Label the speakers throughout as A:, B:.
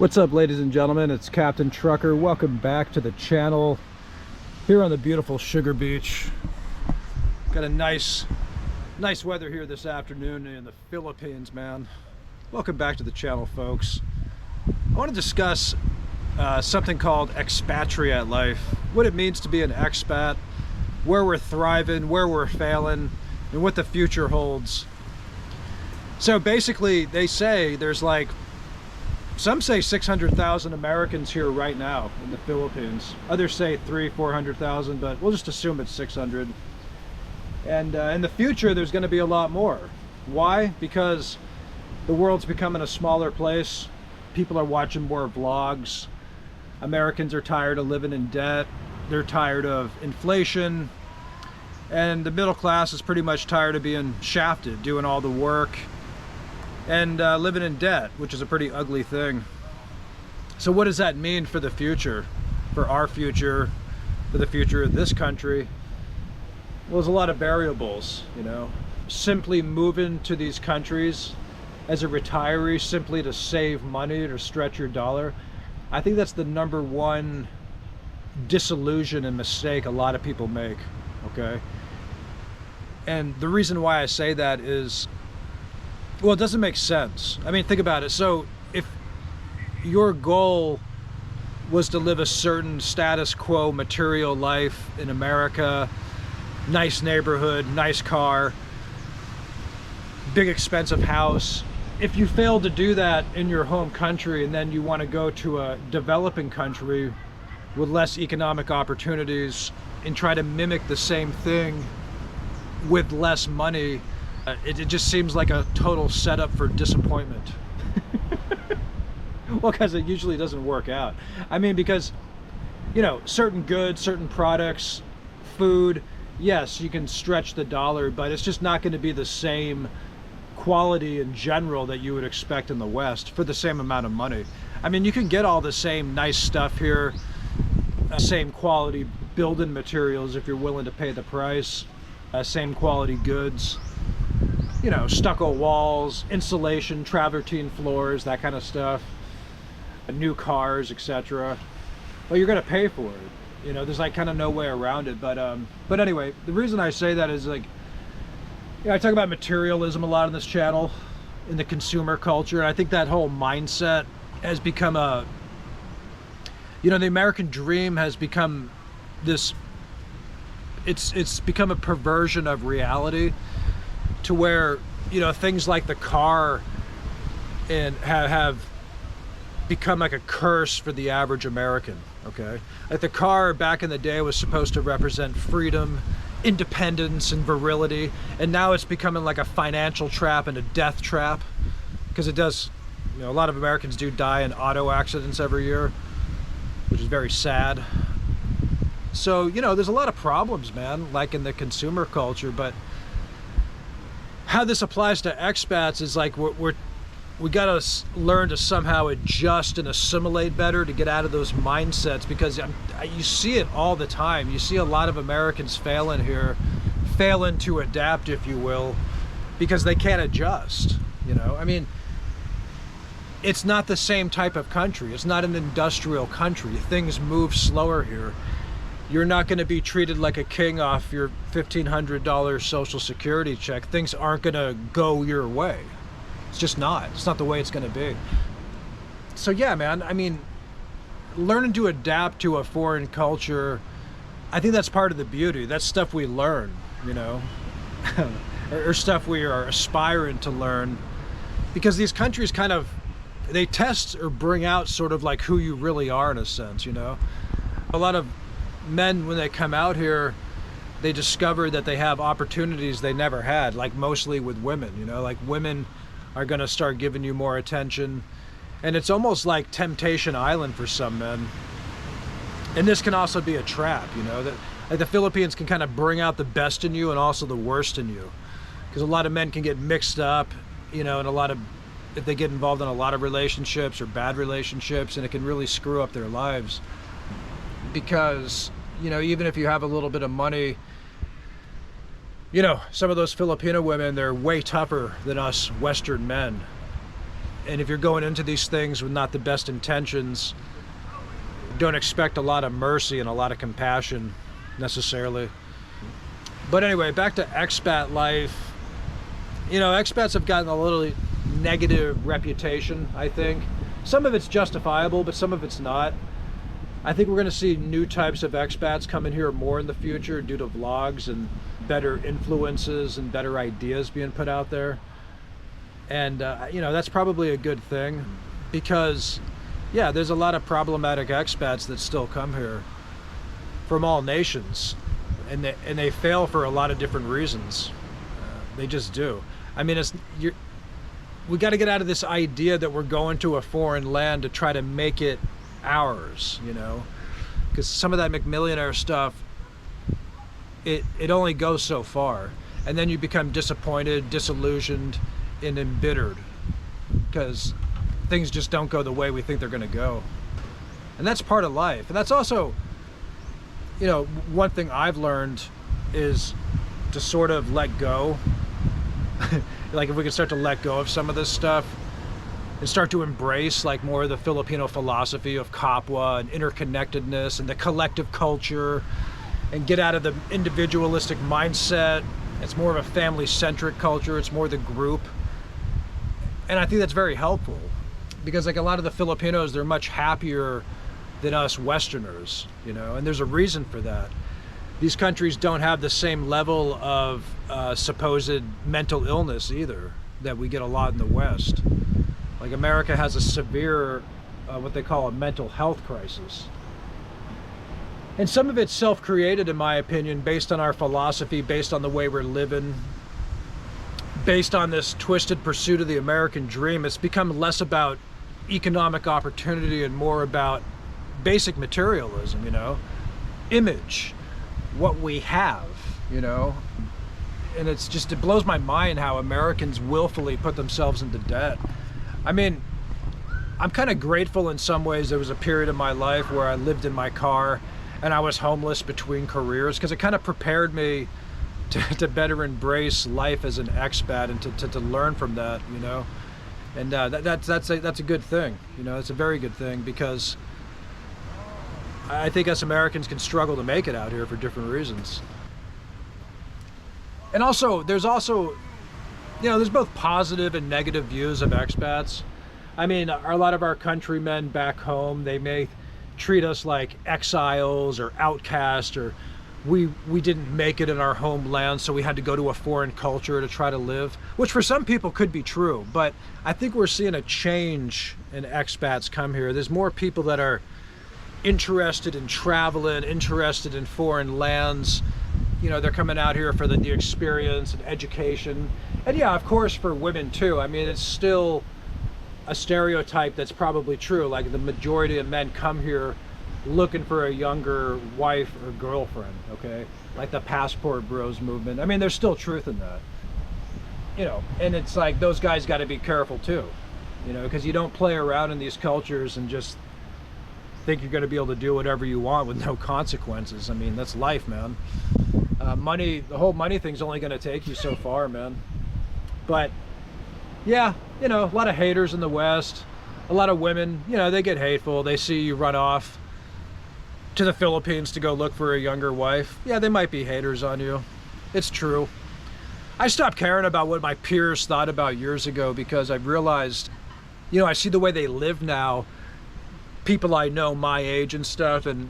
A: What's up, ladies and gentlemen? It's Captain Trucker. Welcome back to the channel here on the beautiful Sugar Beach. Got a nice weather here this afternoon in the Philippines, man. Welcome back to the channel, folks. I want to discuss something called expatriate life, what it means to be an expat, where we're thriving, where we're failing, and what the future holds. So basically, they say there's like, some say 600,000 Americans here right now in the Philippines. Others say 400,000, but we'll just assume it's 600. And in the future, there's going to be a lot more. Why? Because the world's becoming a smaller place. People are watching more vlogs. Americans are tired of living in debt. They're tired of inflation. And the middle class is pretty much tired of being shafted, doing all the work, and living in debt, which is a pretty ugly thing. So what does that mean for the future, for our future, for the future of this country? Well, there's a lot of variables, you know. Simply moving to these countries as a retiree simply to save money, to stretch your dollar, I think that's the #1 disillusion and mistake a lot of people make, okay? And the reason why I say that is, well, it doesn't make sense. I mean, think about it. So if your goal was to live a certain status quo material life in America, nice neighborhood, nice car, big expensive house, if you fail to do that in your home country and then you want to go to a developing country with less economic opportunities and try to mimic the same thing with less money, it just seems like a total setup for disappointment. Well, because it usually doesn't work out. I mean, because, you know, certain goods, certain products, food, yes, you can stretch the dollar, but it's just not going to be the same quality in general that you would expect in the West for the same amount of money. I mean, you can get all the same nice stuff here, same quality building materials if you're willing to pay the price, same quality goods. You know, stucco walls, insulation, travertine floors, that kind of stuff, new cars, etc. Well, you're going to pay for it. You know, there's like kind of no way around it. But anyway, the reason I say that is, like, you know, I talk about materialism a lot on this channel, in the consumer culture, and I think that whole mindset has become a, you know, the American dream has become this, it's become a perversion of reality, to where, you know, things like the car and have become like a curse for the average American, okay? Like the car back in the day was supposed to represent freedom, independence, and virility, and now it's becoming like a financial trap and a death trap, because it does, you know, a lot of Americans do die in auto accidents every year, which is very sad. So, you know, there's a lot of problems, man, like in the consumer culture, but how this applies to expats is like we gotta learn to somehow adjust and assimilate better to get out of those mindsets, because you see it all the time. You see a lot of Americans failing here, failing to adapt, if you will, because they can't adjust. You know, I mean, it's not the same type of country. It's not an industrial country. Things move slower here. You're not going to be treated like a king off your $1,500 Social Security check. Things aren't going to go your way. It's just not. It's not the way it's going to be. So yeah, man, I mean, learning to adapt to a foreign culture, I think that's part of the beauty. That's stuff we learn, you know, or stuff we are aspiring to learn, because these countries kind of, they test or bring out sort of like who you really are, in a sense, you know. A lot of men, when they come out here, they discover that they have opportunities they never had, like mostly with women, you know, like women are going to start giving you more attention, and it's almost like Temptation Island for some men. And this can also be a trap, you know, that like the Philippines can kind of bring out the best in you and also the worst in you, because a lot of men can get mixed up, you know, and if they get involved in a lot of relationships or bad relationships, and it can really screw up their lives. Because, you know, even if you have a little bit of money, you know, some of those Filipino women, they're way tougher than us Western men. And if you're going into these things with not the best intentions, don't expect a lot of mercy and a lot of compassion necessarily. But anyway, back to expat life. You know, expats have gotten a little negative reputation, I think. Some of it's justifiable, but some of it's not. I think we're going to see new types of expats come in here more in the future due to vlogs and better influences and better ideas being put out there. And, you know, that's probably a good thing because, yeah, there's a lot of problematic expats that still come here from all nations. And they fail for a lot of different reasons. They just do. I mean, we got to get out of this idea that we're going to a foreign land to try to make it ours, you know, because some of that McMillionaire stuff, it only goes so far, and then you become disappointed, disillusioned, and embittered because things just don't go the way we think they're going to go. And that's part of life. And that's also, you know, one thing I've learned is to sort of let go. Like if we can start to let go of some of this stuff and start to embrace like more of the Filipino philosophy of kapwa and interconnectedness and the collective culture, and get out of the individualistic mindset. It's more of a family-centric culture. It's more the group. And I think that's very helpful because like a lot of the Filipinos, they're much happier than us Westerners, you know, and there's a reason for that. These countries don't have the same level of supposed mental illness either that we get a lot in the West. Like America has a severe, what they call a mental health crisis. And some of it's self-created, in my opinion, based on our philosophy, based on the way we're living, based on this twisted pursuit of the American dream. It's become less about economic opportunity and more about basic materialism, you know, image, what we have, you know. And it's just, it blows my mind how Americans willfully put themselves into debt. I mean, I'm kind of grateful in some ways. There was a period of my life where I lived in my car and I was homeless between careers because it kind of prepared me to better embrace life as an expat and to learn from that, you know. And that's a good thing, you know. It's a very good thing because I think us Americans can struggle to make it out here for different reasons. And also, there's also, you know, there's both positive and negative views of expats. I mean, a lot of our countrymen back home, they may treat us like exiles or outcasts, or we didn't make it in our homeland, so we had to go to a foreign culture to try to live, which for some people could be true. But I think we're seeing a change in expats come here. There's more people that are interested in traveling, interested in foreign lands. You know, they're coming out here for the experience and education. And yeah, of course, for women too. I mean, it's still a stereotype that's probably true. Like the majority of men come here looking for a younger wife or girlfriend, okay? Like the passport bros movement. I mean, there's still truth in that. You know, and it's like those guys got to be careful too. You know, because you don't play around in these cultures and just think you're going to be able to do whatever you want with no consequences. I mean, that's life, man. Money, the whole money thing's only going to take you so far, man. But yeah, you know, a lot of haters in the West, a lot of women, you know, they get hateful. They see you run off to the Philippines to go look for a younger wife. Yeah, they might be haters on you. It's true. I stopped caring about what my peers thought about years ago because I've realized, you know, I see the way they live now. People I know my age and stuff, and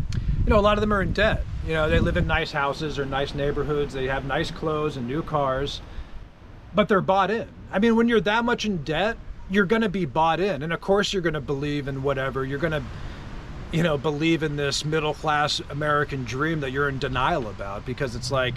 A: you know, a lot of them are in debt. You know, they live in nice houses or nice neighborhoods, they have nice clothes and new cars, but they're bought in. I mean, when you're that much in debt, you're going to be bought in, and of course you're going to believe in whatever. You're going to, you know, believe in this middle class American dream that you're in denial about, because it's like,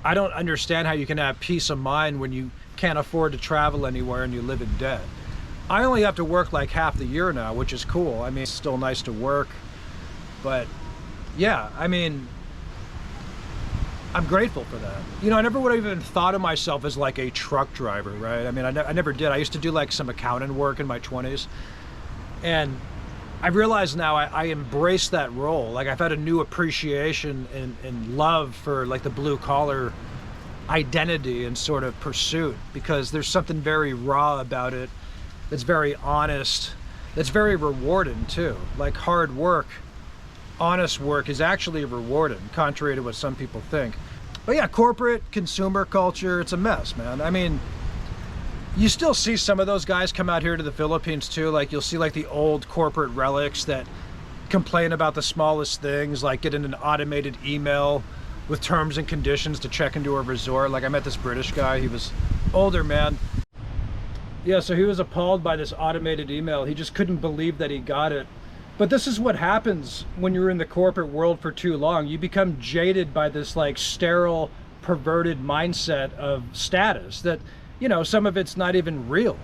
A: I don't understand how you can have peace of mind when you can't afford to travel anywhere and you live in debt. I only have to work like half the year now, which is cool. I mean, it's still nice to work, but yeah, I mean, I'm grateful for that. You know, I never would have even thought of myself as like a truck driver, right? I mean, I never did. I used to do like some accounting work in my 20s, and I realize now I embrace that role. Like I've had a new appreciation and love for like the blue collar identity and sort of pursuit, because there's something very raw about it that's very honest, that's very rewarding too. Like hard work, honest work is actually rewarding, contrary to what some people think. But yeah, corporate consumer culture, it's a mess, man. I mean, you still see some of those guys come out here to the Philippines too. Like you'll see like the old corporate relics that complain about the smallest things, like getting an automated email with terms and conditions to check into a resort. Like I met this British guy, he was older, man. Yeah, so he was appalled by this automated email. He just couldn't believe that he got it. But this is what happens when you're in the corporate world for too long. You become jaded by this like sterile, perverted mindset of status that, you know, some of it's not even real.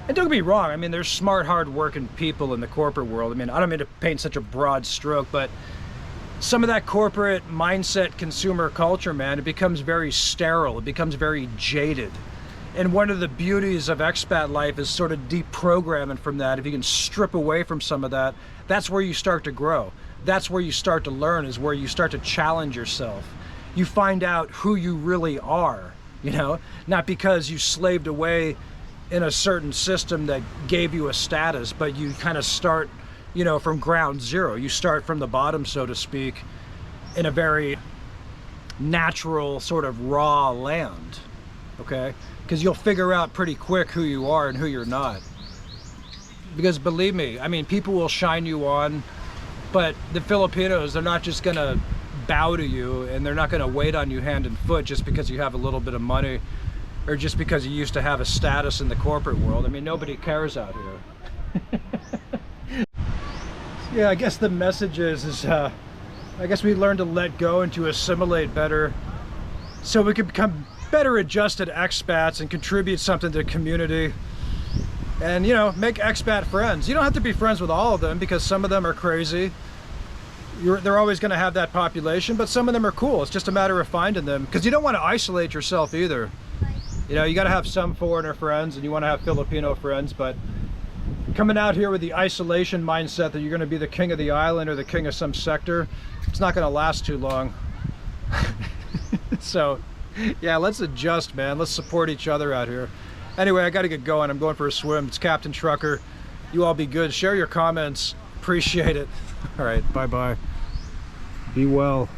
A: And don't get me wrong, I mean, there's smart, hard-working people in the corporate world. I mean, I don't mean to paint such a broad stroke, but some of that corporate mindset, consumer culture, man, it becomes very sterile. It becomes very jaded. And one of the beauties of expat life is sort of deprogramming from that. If you can strip away from some of that, that's where you start to grow. That's where you start to learn, is where you start to challenge yourself. You find out who you really are, you know, not because you slaved away in a certain system that gave you a status, but you kind of start, you know, from ground zero. You start from the bottom, so to speak, in a very natural sort of raw land, okay? Because you'll figure out pretty quick who you are and who you're not. Because believe me, I mean, people will shine you on, but the Filipinos, they're not just gonna bow to you, and they're not gonna wait on you hand and foot just because you have a little bit of money or just because you used to have a status in the corporate world. I mean, nobody cares out here. Yeah, I guess the message is I guess we learn to let go and to assimilate better so we can become better adjusted expats and contribute something to the community. And, you know, make expat friends. You don't have to be friends with all of them, because some of them are crazy. They're always going to have that population, but some of them are cool. It's just a matter of finding them, because you don't want to isolate yourself either. You know, you got to have some foreigner friends and you want to have Filipino friends, but coming out here with the isolation mindset that you're going to be the king of the island or the king of some sector, it's not going to last too long. So yeah, let's adjust, man. Let's support each other out here. Anyway, I got to get going. I'm going for a swim. It's Captain Trucker. You all be good. Share your comments. Appreciate it. All right, bye-bye. Be well.